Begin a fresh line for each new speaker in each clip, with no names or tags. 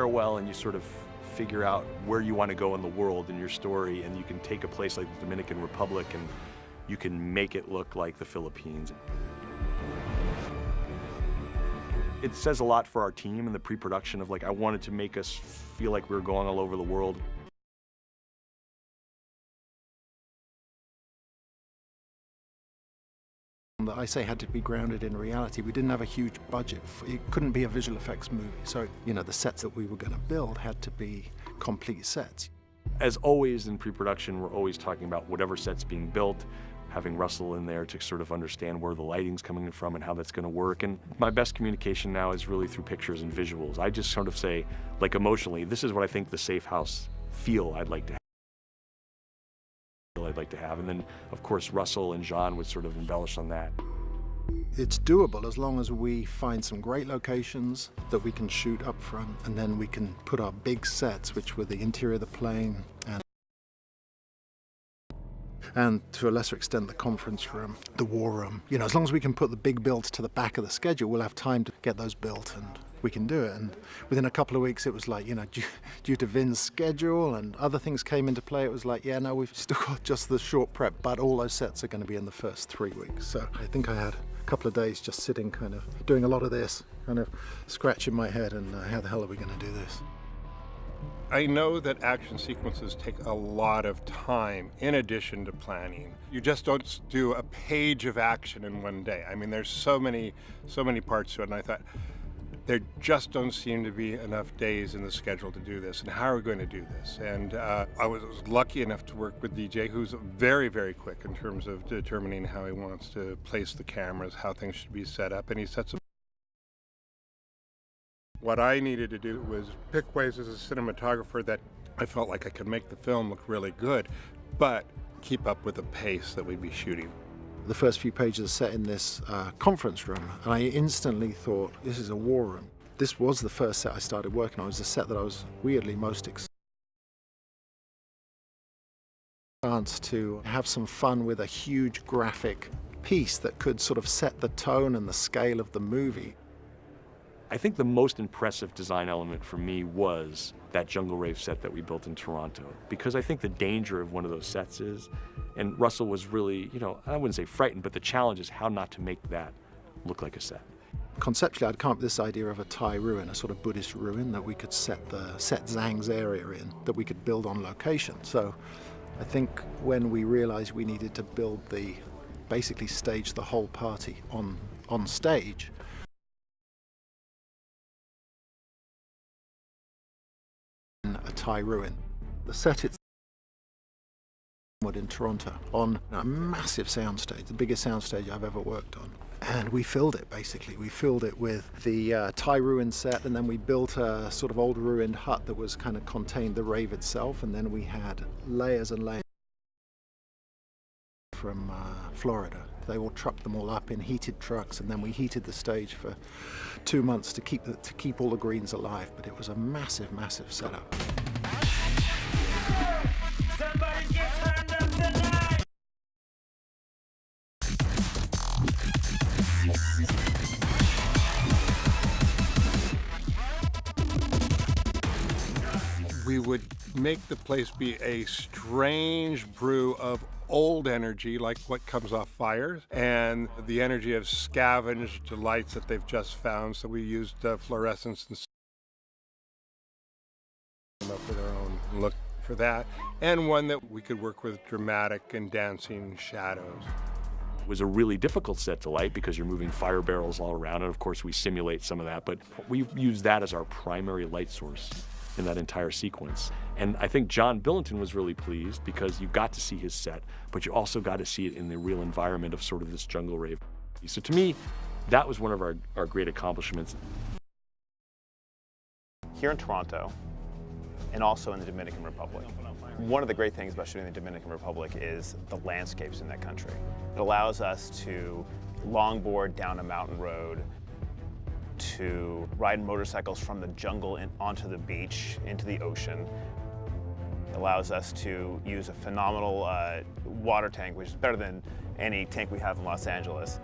well and you sort of figure out where you want to go in the world in your story, and you can take a place like the Dominican Republic and you can make it look like the Philippines. It says a lot for our team and the pre-production of, like, I wanted to make us feel like we were going all over the world.
That I say had to be grounded in reality. We didn't have a huge budget. It couldn't be a visual effects movie. So, you know, the sets that we were going to build had to be complete sets.
As always in pre-production, we're always talking about whatever set's being built, having Russell in there to sort of understand where the lighting's coming from and how that's going to work. And my best communication now is really through pictures and visuals. I just sort of say, like, emotionally, this is what I think the safe house feel I'd like to have. And then, of course, Russell and John would sort of embellish on that.
It's doable as long as we find some great locations that we can shoot up front, and then we can put our big sets, which were the interior of the plane and to a lesser extent the conference room, the war room. You know, as long as we can put the big builds to the back of the schedule, we'll have time to get those built and we can do it. And within a couple of weeks it was like, you know, due to Vin's schedule and other things came into play, it was like, yeah, no, we've still got just the short prep, but all those sets are going to be in the first 3 weeks. So I think I had a couple of days just sitting kind of doing a lot of this, kind of scratching my head and how the hell are we going to do this?
I know that action sequences take a lot of time in addition to planning. You just don't do a page of action in one day. I mean, there's so many parts to it, and I thought, there just don't seem to be enough days in the schedule to do this, and how are we going to do this? And I was lucky enough to work with DJ, who's very, very quick in terms of determining how he wants to place the cameras, how things should be set up, and he sets them. What I needed to do was pick ways as a cinematographer that I felt like I could make the film look really good, but keep up with the pace that we'd be shooting.
The first few pages are set in this conference room, and I instantly thought, this is a war room. This was the first set I started working on. It was the set that I was weirdly most excited. Chance to have some fun with a huge graphic piece that could sort of set the tone and the scale of the movie.
I think the most impressive design element for me was that Jungle Rave set that we built in Toronto, because I think the danger of one of those sets is, and Russell was really, you know, I wouldn't say frightened, but the challenge is how not to make that look like a set.
Conceptually, I'd come up with this idea of a Thai ruin, a sort of Buddhist ruin that we could set Zhang's area in, that we could build on location. So I think when we realized we needed to basically stage the whole party on stage, a Thai ruin. The set itself in Toronto on a massive soundstage, the biggest soundstage I've ever worked on. And we filled it basically. We filled it with the Thai ruin set, and then we built a sort of old ruined hut that was kind of contained the rave itself, and then we had layers and layers from Florida. They all trucked them all up in heated trucks, and then we heated the stage for 2 months to keep all the greens alive. But it was a massive, massive setup.
Somebody get turned up tonight.
We would make the place be a strange brew of old energy, like what comes off fires, and the energy of scavenged lights that they've just found. So we used fluorescence and came up with our own look for that, and one that we could work with dramatic and dancing shadows.
It was a really difficult set to light because you're moving fire barrels all around, and of course we simulate some of that, but we use that as our primary light source in that entire sequence. And I think John Billington was really pleased because you got to see his set, but you also got to see it in the real environment of sort of this jungle rave. So to me, that was one of our great accomplishments.
Here in Toronto, and also in the Dominican Republic, one of the great things about shooting in the Dominican Republic is the landscapes in that country. It allows us to longboard down a mountain road, to ride motorcycles from the jungle onto the beach, into the ocean. It allows us to use a phenomenal water tank, which is better than any tank we have in Los Angeles.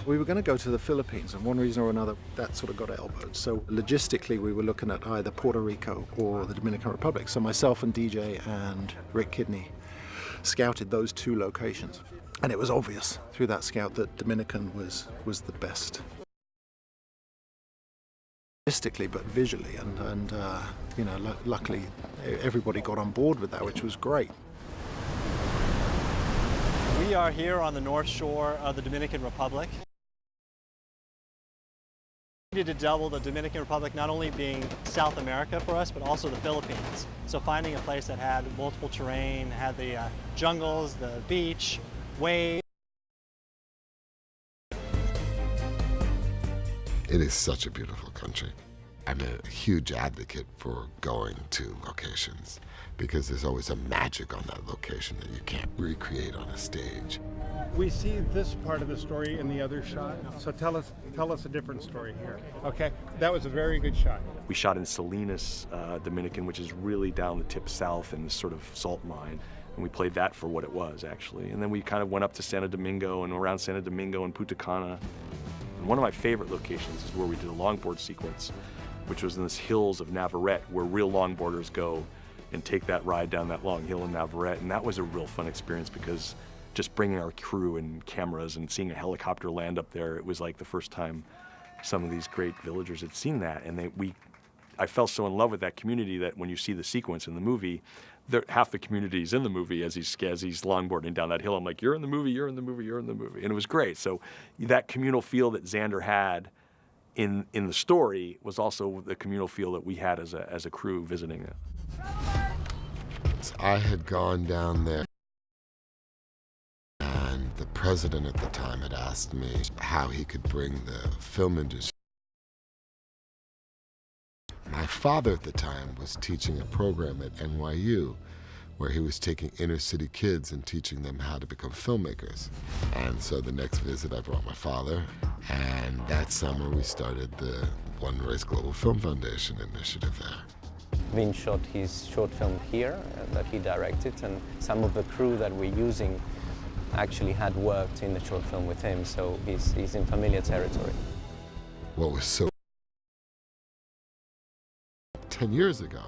We were going to go to the Philippines, and one reason or another, that sort of got elbowed. So logistically, we were looking at either Puerto Rico or the Dominican Republic. So myself and DJ and Rick Kidney scouted those two locations. And it was obvious through that scout that Dominican was the best. Logistically, but visually, and you know, luckily everybody got on board with that, which was great.
We are here on the north shore of the Dominican Republic. We needed to double the Dominican Republic, not only being South America for us, but also the Philippines. So finding a place that had multiple terrain, had the jungles, the beach, waves.
It is such a beautiful country. I'm a huge advocate for going to locations because there's always a magic on that location that you can't recreate on a stage.
We see this part of the story in the other shot. So tell us a different story here. Okay, that was a very good shot.
We shot in Salinas, Dominican, which is really down the tip south in this sort of salt mine. And we played that for what it was, actually. And then we kind of went up to Santo Domingo and around Santo Domingo and Punta Cana. And one of my favorite locations is where we did a longboard sequence, which was in the hills of Navarrete, where real longboarders go and take that ride down that long hill in Navarrete. And that was a real fun experience because just bringing our crew and cameras and seeing a helicopter land up there, it was like the first time some of these great villagers had seen that. And I fell so in love with that community that when you see the sequence in the movie, half the community is in the movie as he's longboarding down that hill. I'm like, you're in the movie, you're in the movie, you're in the movie. And it was great. So that communal feel that Xander had in the story was also the communal feel that we had as a crew visiting it.
I had gone down there, and the president at the time had asked me how he could bring the film industry. My father at the time was teaching a program at NYU where he was taking inner city kids and teaching them how to become filmmakers. And so the next visit I brought my father, and that summer we started the One Race Global Film Foundation initiative there.
Vin shot his short film here that he directed, and some of the crew that we're using actually had worked in the short film with him, so he's in familiar territory.
What was so 10 years ago,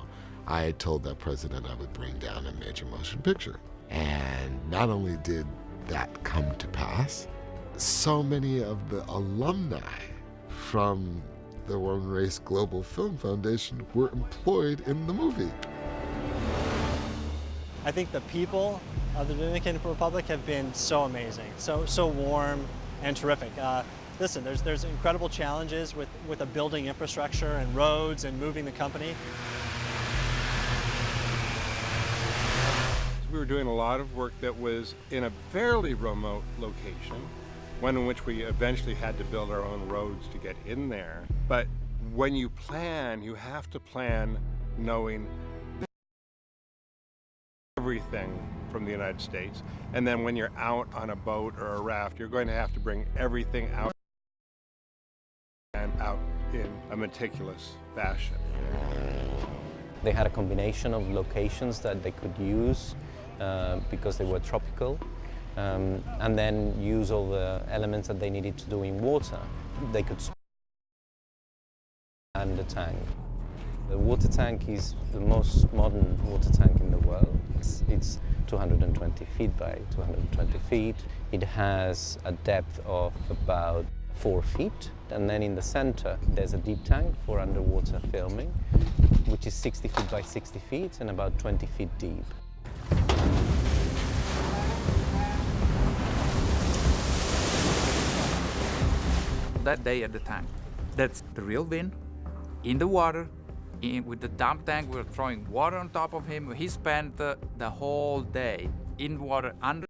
I had told that president I would bring down a major motion picture. And not only did that come to pass, so many of the alumni from the One Race Global Film Foundation were employed in the movie.
I think the people of the Dominican Republic have been so amazing, so warm and terrific. Listen, there's incredible challenges with a building infrastructure and roads and moving the company.
We were doing a lot of work that was in a fairly remote location, one in which we eventually had to build our own roads to get in there. But when you plan, you have to plan knowing everything from the United States. And then when you're out on a boat or a raft, you're going to have to bring everything out and out in a meticulous fashion.
They had a combination of locations that they could use because they were tropical, and then use all the elements that they needed to do in water. They could and the tank. The water tank is the most modern water tank in the world. It's 220 feet by 220 feet. It has a depth of about 4 feet, and then in the center there's a deep tank for underwater filming, which is 60 feet by 60 feet and about 20 feet deep.
That day at the tank, that's the real Vin in the water. With the dump tank, we were throwing water on top of him. He spent the whole day in water under.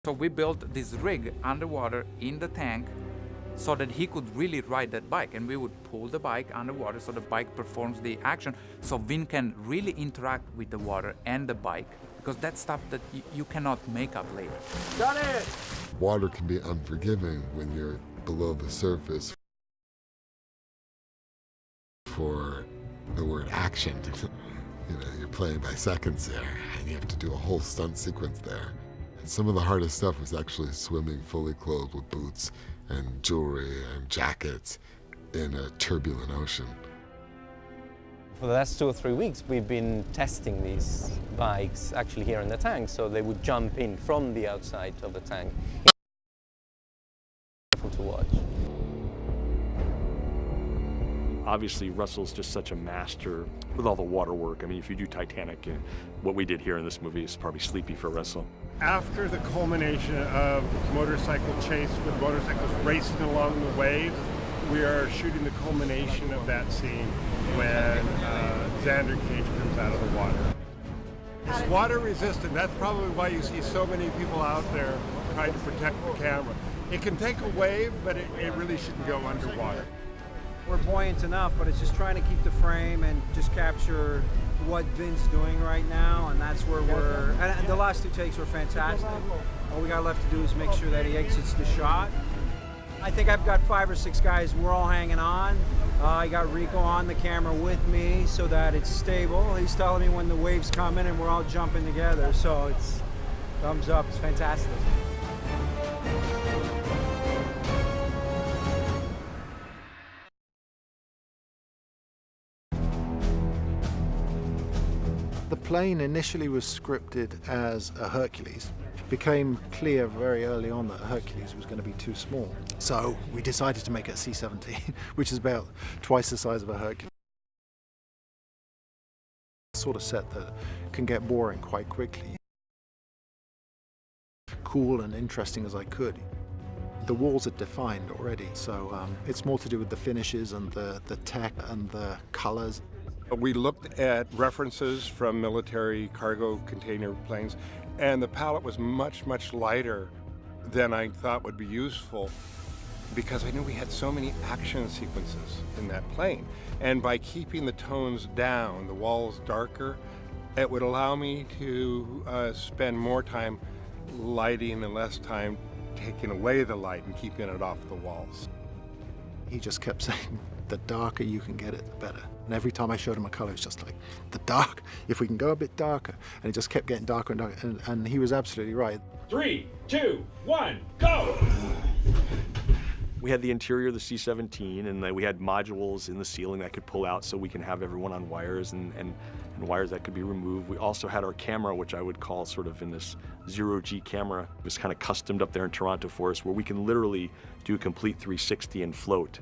So we built this rig underwater in the tank so that he could really ride that bike, and we would pull the bike underwater so the bike performs the action, so Vin can really interact with the water and the bike, because that's stuff that you cannot make up later.
Got it!
Water can be unforgiving when you're below the surface. For the word action, you know, you're playing by seconds there, and you have to do a whole stunt sequence there. Some of the hardest stuff was actually swimming fully clothed with boots and jewelry and jackets in a turbulent ocean.
For the last 2 or 3 weeks, we've been testing these bikes actually here in the tank, so they would jump in from the outside of the tank. To watch.
Obviously, Russell's just such a master with all the water work. I mean, if you do Titanic, what we did here in this movie is probably sleepy for Russell.
After the culmination of motorcycle chase with motorcycles racing along the waves, we are shooting the culmination of that scene when Xander Cage comes out of the water. It's water resistant. That's probably why you see so many people out there trying to protect the camera. It can take a wave, but it really shouldn't go underwater.
We're buoyant enough, but it's just trying to keep the frame and just capture what Vin's doing right now, and that's where we're... And the last 2 takes were fantastic. All we got left to do is make sure that he exits the shot. I think I've got 5 or 6 guys, we're all hanging on. I got Rico on the camera with me so that it's stable. He's telling me when the waves come in and we're all jumping together, so it's thumbs up, it's fantastic.
The plane initially was scripted as a Hercules. It became clear very early on that a Hercules was going to be too small. So we decided to make it a C-17, which is about twice the size of a Hercules. Sort of set that can get boring quite quickly. Cool and interesting as I could. The walls are defined already, so it's more to do with the finishes and the tech and the colors.
We looked at references from military cargo container planes, and the palette was much, much lighter than I thought would be useful because I knew we had so many action sequences in that plane. And by keeping the tones down, the walls darker, it would allow me to spend more time lighting and less time taking away the light and keeping it off the walls.
He just kept saying, the darker you can get it, the better. And every time I showed him a color, it's just like, the dark, if we can go a bit darker. And it just kept getting darker and darker, and he was absolutely right.
3, 2, 1, go!
We had the interior of the C-17, and we had modules in the ceiling that could pull out so we can have everyone on wires and wires that could be removed. We also had our camera, which I would call sort of in this zero-G camera. It was kind of customed up there in Toronto for us, where we can literally do a complete 360 and float.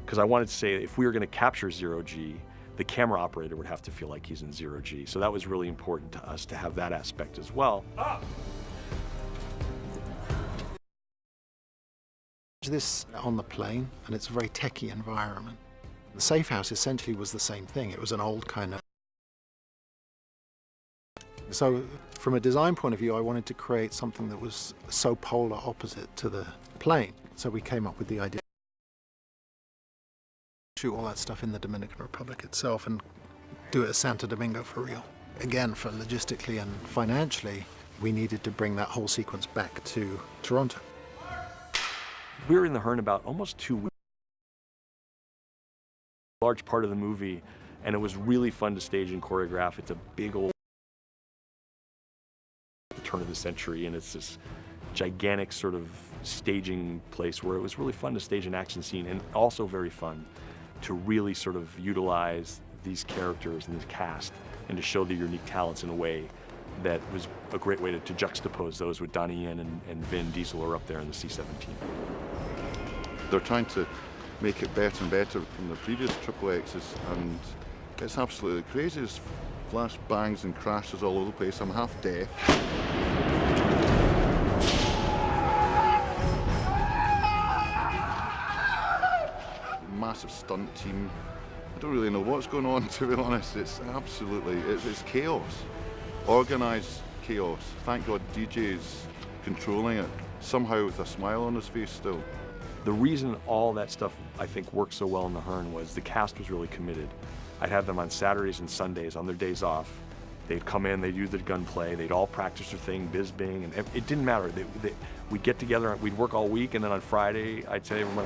Because I wanted to say, if we were going to capture zero-G, the camera operator would have to feel like he's in zero-G. So that was really important to us to have that aspect as well.
Up!
This on the plane, and it's a very techie environment. The safe house essentially was the same thing. It was an old kind of... So from a design point of view, I wanted to create something that was so polar opposite to the plane. So we came up with the idea to shoot all that stuff in the Dominican Republic itself and do it at Santo Domingo for real. Again, for logistically and financially, we needed to bring that whole sequence back to Toronto.
We were in the Hearn about almost 2 weeks. A large part of the movie, and it was really fun to stage and choreograph. It's a big old turn of the century, and it's this gigantic sort of staging place where it was really fun to stage an action scene, and also very fun to really sort of utilize these characters and this cast and to show their unique talents in a way that was a great way to juxtapose those with Donnie Yen and Vin Diesel are up there in the C-17.
They're trying to make it better and better from the previous XXXs, and it's absolutely crazy. There's flash bangs and crashes all over the place. I'm half deaf. Massive stunt team. I don't really know what's going on, to be honest. It's absolutely, it's chaos. Organised chaos. Thank God DJ's controlling it, somehow with a smile on his face still.
The reason all that stuff, I think, worked so well in the Hearn was the cast was really committed. I'd have them on Saturdays and Sundays on their days off. They'd come in, they'd do the gunplay, they'd all practice their thing, biz-bing, and it didn't matter. We'd get together, we'd work all week, and then on Friday, I'd say everyone,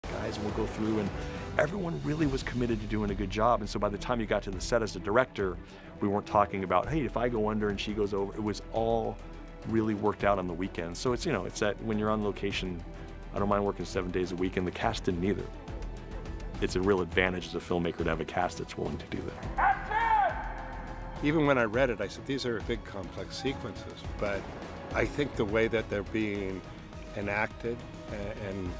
guys, and we'll go through, and everyone really was committed to doing a good job. And so by the time you got to the set as a director, We weren't talking about, hey, if I go under and she goes over. It was all really worked out on the weekends. So it's, it's that when you're on location, I don't mind working 7 days a week, and the cast didn't either. It's a real advantage as a filmmaker to have a cast that's willing to do that.
Even when I read it, I said, these are big, complex sequences, but I think the way that they're being enacted and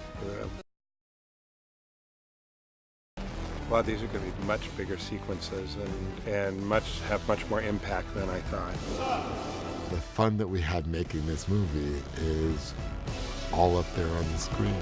wow, these are going to be much bigger sequences and have much more impact than I thought.
The fun that we had making this movie is all up there on the screen.